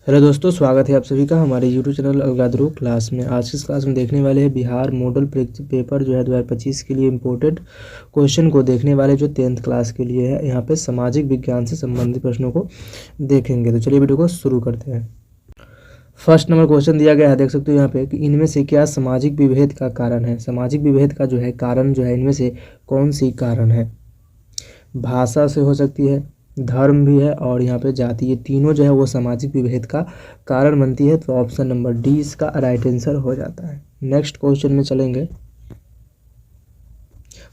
Hello दोस्तों, स्वागत है आप सभी का हमारे यूट्यूब चैनल अलगादरू क्लास में। आज की इस क्लास में देखने वाले हैं बिहार मॉडल पेपर जो है 2025 के लिए इम्पोर्टेड क्वेश्चन को देखने वाले, जो 10th क्लास के लिए है। यहाँ पे सामाजिक विज्ञान से संबंधित प्रश्नों को देखेंगे। तो चलिए वीडियो को शुरू करते हैं। फर्स्ट नंबर क्वेश्चन दिया गया है, देख सकते हो यहाँ पे कि इनमें से क्या सामाजिक विभेद का कारण है। सामाजिक विभेद का जो है कारण जो है, इनमें से कौन सी कारण है। भाषा से हो सकती है, धर्म भी है और यहाँ पे जाति, ये तीनों जो है वो सामाजिक विभेद का कारण बनती है। तो ऑप्शन नंबर डी इसका राइट आंसर हो जाता है। नेक्स्ट क्वेश्चन में चलेंगे।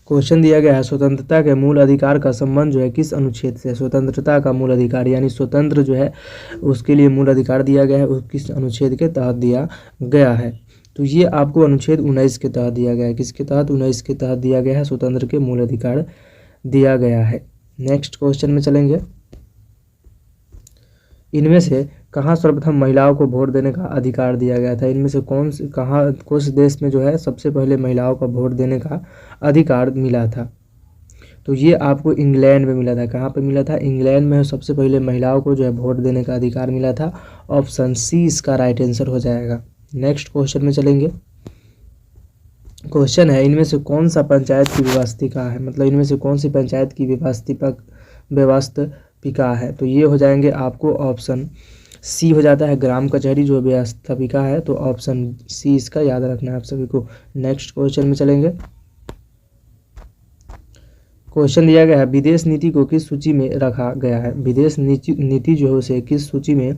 क्वेश्चन दिया गया है, स्वतंत्रता के मूल अधिकार का संबंध जो है किस अनुच्छेद से। स्वतंत्रता का मूल अधिकार यानी स्वतंत्र जो है उसके लिए मूल अधिकार दिया गया है, वो किस अनुच्छेद के तहत दिया गया है। तो ये आपको अनुच्छेद 19 के तहत दिया गया है। किसके तहत? 19 के तहत दिया गया है, स्वतंत्र के मूल अधिकार दिया गया है। नेक्स्ट क्वेश्चन में चलेंगे। इनमें से कहाँ सर्वप्रथम महिलाओं को वोट देने का अधिकार दिया गया था। इनमें से कौन से देश में जो है सबसे पहले महिलाओं का वोट देने का अधिकार मिला था। तो ये आपको इंग्लैंड में मिला था। कहाँ पे मिला था? इंग्लैंड में सबसे पहले महिलाओं को जो है वोट देने का अधिकार मिला था। ऑप्शन सी इसका राइट आंसर हो जाएगा। नेक्स्ट क्वेश्चन में चलेंगे। क्वेश्चन है, इनमें से कौन सा पंचायत की व्यवस्थिका है। मतलब इनमें से कौन सी पंचायत की व्यवस्थापिका है। तो ये हो जाएंगे आपको ऑप्शन सी हो जाता है, ग्राम कचहरी जो व्यवस्थापिका है। तो ऑप्शन सी इसका याद रखना है आप सभी को। नेक्स्ट क्वेश्चन में चलेंगे। क्वेश्चन दिया गया है, विदेश नीति को किस सूची में रखा गया है। विदेश नीति जो है उसे किस सूची में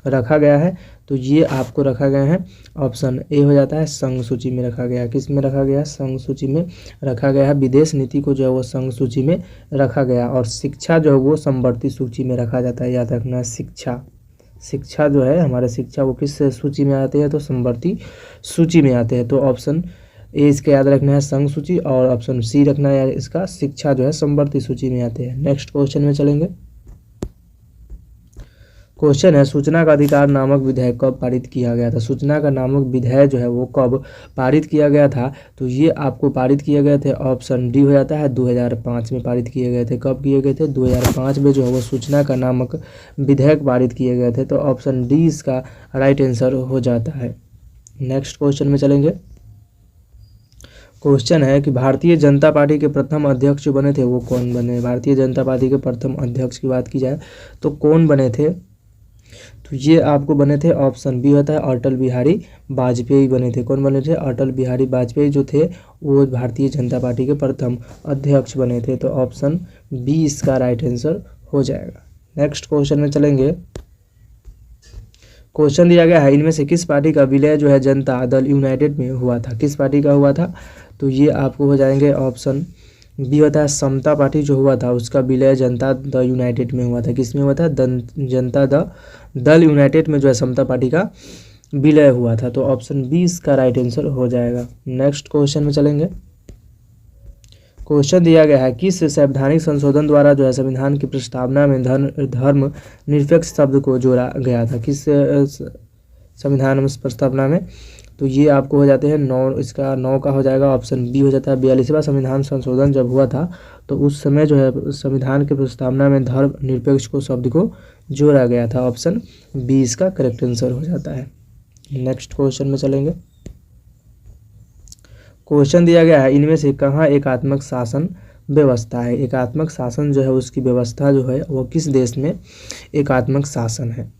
रखा गया है। तो ये आपको रखा गया है, ऑप्शन ए हो जाता है, संघ सूची में रखा गया है। किस में रखा गया है? संघ सूची में रखा गया है। विदेश नीति को जो है वो संघ सूची में रखा गया। और शिक्षा जो है वो समवर्ती सूची में रखा जाता है, याद रखना है। शिक्षा जो है हमारे शिक्षा वो किस सूची में आते हैं? तो समवर्ती सूची में आते हैं। तो ऑप्शन ए इसका याद रखना है, संघ सूची, और ऑप्शन सी रखना है इसका, शिक्षा जो है समवर्ती सूची में आते हैं। नेक्स्ट क्वेश्चन में चलेंगे। क्वेश्चन है, सूचना का अधिकार नामक विधेयक कब पारित किया गया था। सूचना का नामक विधेयक जो है वो कब पारित किया गया था। तो ये आपको पारित किए गए थे, ऑप्शन डी हो जाता है, 2005 में पारित किए गए थे। कब किए गए थे? 2005 में जो है वो सूचना का नामक विधेयक पारित किए गए थे। तो ऑप्शन डी इसका राइट आंसर हो जाता है। नेक्स्ट क्वेश्चन में चलेंगे। क्वेश्चन है कि भारतीय जनता पार्टी के प्रथम अध्यक्ष जो बने थे वो कौन बने। भारतीय जनता पार्टी के प्रथम अध्यक्ष की बात की जाए तो कौन बने थे। तो ये आपको बने थे, ऑप्शन बी होता है, अटल बिहारी वाजपेयी बने थे। कौन बने थे? अटल बिहारी वाजपेयी जो थे वो भारतीय जनता पार्टी के प्रथम अध्यक्ष बने थे। तो ऑप्शन बी इसका राइट आंसर हो जाएगा। नेक्स्ट क्वेश्चन में चलेंगे। क्वेश्चन दिया गया है, इनमें से किस पार्टी का विलय जो है जनता दल यूनाइटेड में हुआ था। किस पार्टी का हुआ था? तो ये आपको हो जाएंगे, ऑप्शन बी होता है, समता पार्टी जो हुआ था उसका विलय जनता द यूनाइटेड में हुआ था। किस में हुआ था? जनता दल यूनाइटेड में जो है समता पार्टी का विलय हुआ था। तो ऑप्शन बी इसका राइट आंसर हो जाएगा। नेक्स्ट क्वेश्चन में चलेंगे। क्वेश्चन दिया गया है, किस संवैधानिक संशोधन द्वारा जो है संविधान की प्रस्तावना में धर्म निरपेक्ष शब्द को जोड़ा गया था। किस संविधान प्रस्तावना में? तो ये आपको हो जाते हैं 9, इसका 9 का हो जाएगा, ऑप्शन बी हो जाता है। 42वां संविधान संशोधन जब हुआ था तो उस समय जो है संविधान की प्रस्तावना में धर्म निरपेक्ष को शब्द को जोड़ा गया था। ऑप्शन बी इसका करेक्ट आंसर हो जाता है। नेक्स्ट क्वेश्चन में चलेंगे। क्वेश्चन दिया गया है, इनमें से कहाँ एकात्मक शासन व्यवस्था है। एकात्मक शासन जो है उसकी व्यवस्था जो है वो किस देश में एकात्मक शासन है।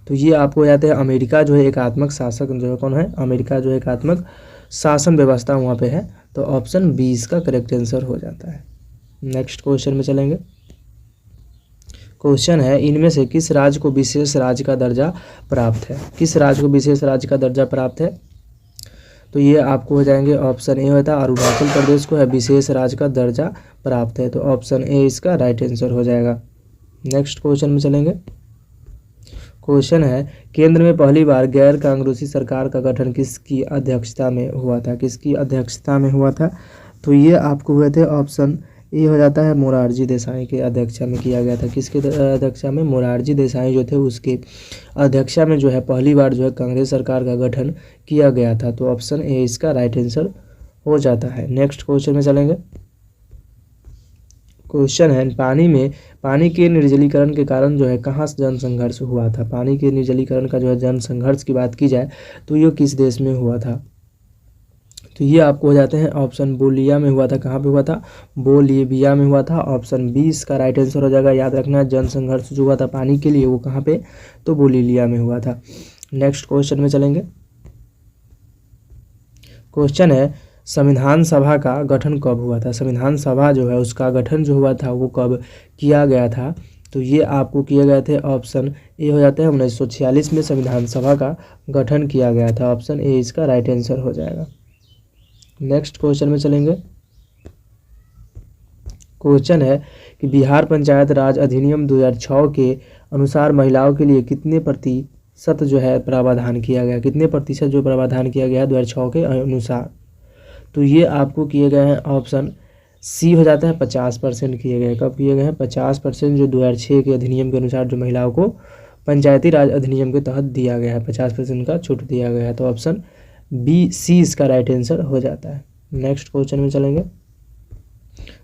तो ये आपको याद है, अमेरिका जो है एकात्मक शासक जो है कौन है? अमेरिका जो है एकात्मक शासन व्यवस्था वहाँ पे है। तो ऑप्शन बी इसका करेक्ट आंसर हो जाता है। नेक्स्ट क्वेश्चन में चलेंगे। क्वेश्चन है, इनमें से किस राज्य को विशेष राज्य का दर्जा प्राप्त है। किस राज्य को विशेष राज्य का दर्जा प्राप्त है। तो ये आपको हो जाएंगे, ऑप्शन ए होता है, अरुणाचल प्रदेश को है विशेष राज्य का दर्जा प्राप्त है। तो ऑप्शन ए इसका राइट आंसर हो जाएगा। नेक्स्ट क्वेश्चन में चलेंगे। क्वेश्चन है, केंद्र में पहली बार गैर कांग्रेसी सरकार का गठन किसकी अध्यक्षता में हुआ था। किसकी अध्यक्षता में हुआ था। तो ये आपको हुए थे, ऑप्शन ए हो जाता है, मोरारजी देसाई के अध्यक्षता में किया गया था। किसके अध्यक्षता में? मोरारजी देसाई जो थे उसके अध्यक्षता में जो है पहली बार जो है कांग्रेस सरकार का गठन किया गया था। तो ऑप्शन ए इसका राइट आंसर हो जाता है। नेक्स्ट क्वेश्चन में चलेंगे। क्वेश्चन है पानी के निर्जलीकरण के कारण जो है कहाँ से जन संघर्ष हुआ था। पानी के निर्जलीकरण का जो है जन संघर्ष की बात की जाए तो ये किस देश में हुआ था। तो ये आपको हो जाते हैं ऑप्शन बोलिया में हुआ था। कहाँ पे हुआ था? बोलिविया में हुआ था। ऑप्शन 20 का राइट आंसर हो जाएगा। याद रखना जन संघर्ष जो हुआ था पानी के लिए वो कहाँ पे? तो बोलिविया में हुआ था। नेक्स्ट क्वेश्चन में चलेंगे। क्वेश्चन है संविधान सभा का गठन कब हुआ था। संविधान सभा जो है उसका गठन जो हुआ था वो कब किया गया था। तो ये आपको किए गए थे। ऑप्शन ए हो जाता है 1946 में संविधान सभा का गठन किया गया था। ऑप्शन ए इसका राइट आंसर हो जाएगा। नेक्स्ट क्वेश्चन में चलेंगे। क्वेश्चन है कि बिहार पंचायत राज अधिनियम 2006 के अनुसार महिलाओं के लिए कितने प्रतिशत जो है प्रावधान किया गया, कितने प्रतिशत जो प्रावधान किया गया है 2006 के अनुसार। तो ये आपको किए गए हैं। ऑप्शन सी हो जाता है 50% किए गए। कब किए गए हैं? 50% जो 2006 के अधिनियम के अनुसार जो महिलाओं को पंचायती राज अधिनियम के तहत दिया गया है 50% का छूट दिया गया है। तो ऑप्शन बी सी इसका राइट आंसर हो जाता है। नेक्स्ट क्वेश्चन में चलेंगे।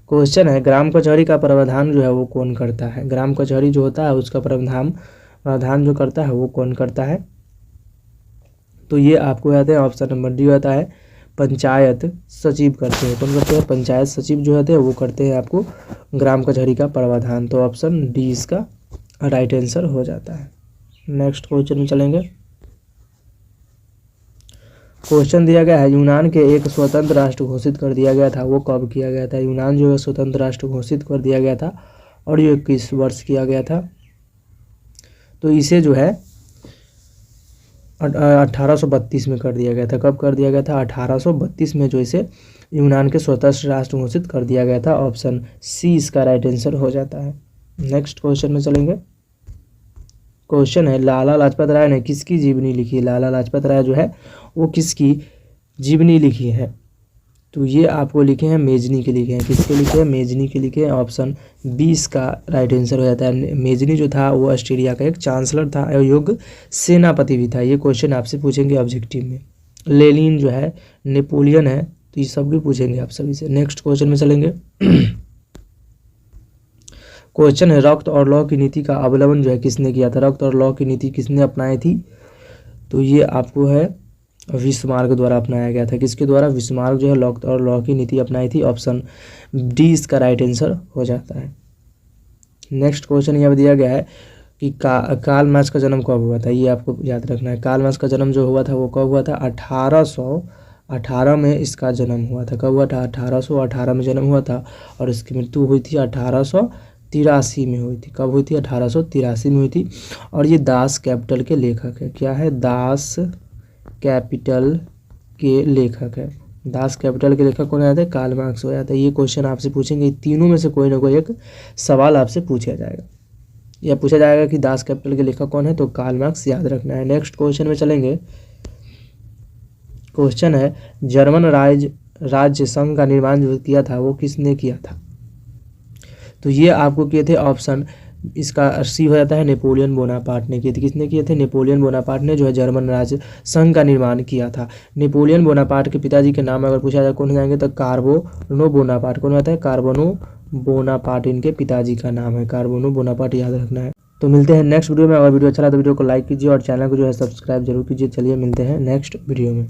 क्वेश्चन है ग्राम कचहरी का प्रावधान जो है वो कौन करता है। ग्राम कचहरी जो होता है उसका प्रावधान जो करता है वो कौन करता है। तो ये आपको याद है ऑप्शन नंबर डी होता है पंचायत सचिव करते हैं। कौन करते हैं? पंचायत सचिव जो होते हैं वो करते हैं आपको ग्राम कचहरी का प्रावधान। तो ऑप्शन डी इसका राइट आंसर हो जाता है। नेक्स्ट क्वेश्चन में चलेंगे। क्वेश्चन दिया गया है यूनान के एक स्वतंत्र राष्ट्र घोषित कर दिया गया था वो कब किया गया था। यूनान जो है स्वतंत्र राष्ट्र घोषित कर दिया गया था और ये किस वर्ष किया गया था। तो इसे जो है 1832 में कर दिया गया था। कब कर दिया गया था? 1832 में जो इसे यूनान के स्वतंत्र राष्ट्र घोषित कर दिया गया था। ऑप्शन सी इसका राइट आंसर हो जाता है। नेक्स्ट क्वेश्चन में चलेंगे। क्वेश्चन है लाला लाजपत राय ने किसकी जीवनी लिखी है। लाला लाजपत राय जो है वो किसकी जीवनी लिखी है। तो ये आपको लिखे हैं मेजनी के लिखे हैं। किसके लिखे हैं? मेजनी के लिखे हैं। ऑप्शन 20 का राइट आंसर हो जाता है। मेजनी जो था वो ऑस्ट्रेलिया का एक चांसलर था और युग सेनापति भी था। ये क्वेश्चन आपसे पूछेंगे ऑब्जेक्टिव में। लेनिन जो है, नेपोलियन है, तो ये सब भी पूछेंगे आप सभी से। नेक्स्ट क्वेश्चन में चलेंगे। क्वेश्चन है रक्त और लौह की नीति का अवलंबन जो है किसने किया था। रक्त और लौह की नीति किसने अपनाई थी। तो ये आपको है बिस्मार्क द्वारा अपनाया गया था। किसके द्वारा? बिस्मार्क जो है रक्त और लौह की नीति अपनाई थी। ऑप्शन डी इसका राइट आंसर हो जाता है। नेक्स्ट क्वेश्चन यहाँ दिया गया है कि कार्ल मार्क्स का जन्म कब हुआ था। ये आपको याद रखना है। कार्ल मार्क्स का जन्म जो हुआ था वो कब हुआ था? 1818 में इसका जन्म हुआ था। कब हुआ था? 1818 में जन्म हुआ था और इसकी मृत्यु हुई थी 1883 में हुई थी। कब हुई थी? 1883 में हुई थी। और ये दास कैपिटल के लेखक है। क्या है? दास कैपिटल के लेखक है। दास कैपिटल के लेखक कौन आते हैं? कार्ल मार्क्स हो जाता है। ये क्वेश्चन आपसे पूछेंगे। तीनों में से कोई ना कोई एक सवाल आपसे पूछा जाएगा या पूछा जाएगा कि दास कैपिटल के लेखक कौन है। तो कार्ल मार्क्स याद रखना है। नेक्स्ट क्वेश्चन में चलेंगे। क्वेश्चन है जर्मन राज्य संघ का निर्माण जो किया था वो किसने किया था। तो ये आपको किए थे। ऑप्शन इसका सी हो जाता है नेपोलियन बोनापार्ट ने किए थे। किसने किए थे? नेपोलियन बोनापार्ट ने जो है जर्मन राज्य संघ का निर्माण किया था। नेपोलियन बोनापार्ट के पिताजी के नाम अगर पूछा जाए कौन हो जाएंगे तो कार्बोनो बोनापार्ट। कौन होता है? कार्बोनो बोनापार्ट इनके पिताजी का नाम है। कार्बोनो बोनापार्ट याद रखना है। तो मिलते हैं नेक्स्ट वीडियो में। अगर वीडियो अच्छा लगा तो वीडियो को लाइक कीजिए और चैनल को जो है सब्सक्राइब जरूर कीजिए। चलिए मिलते हैं नेक्स्ट वीडियो में।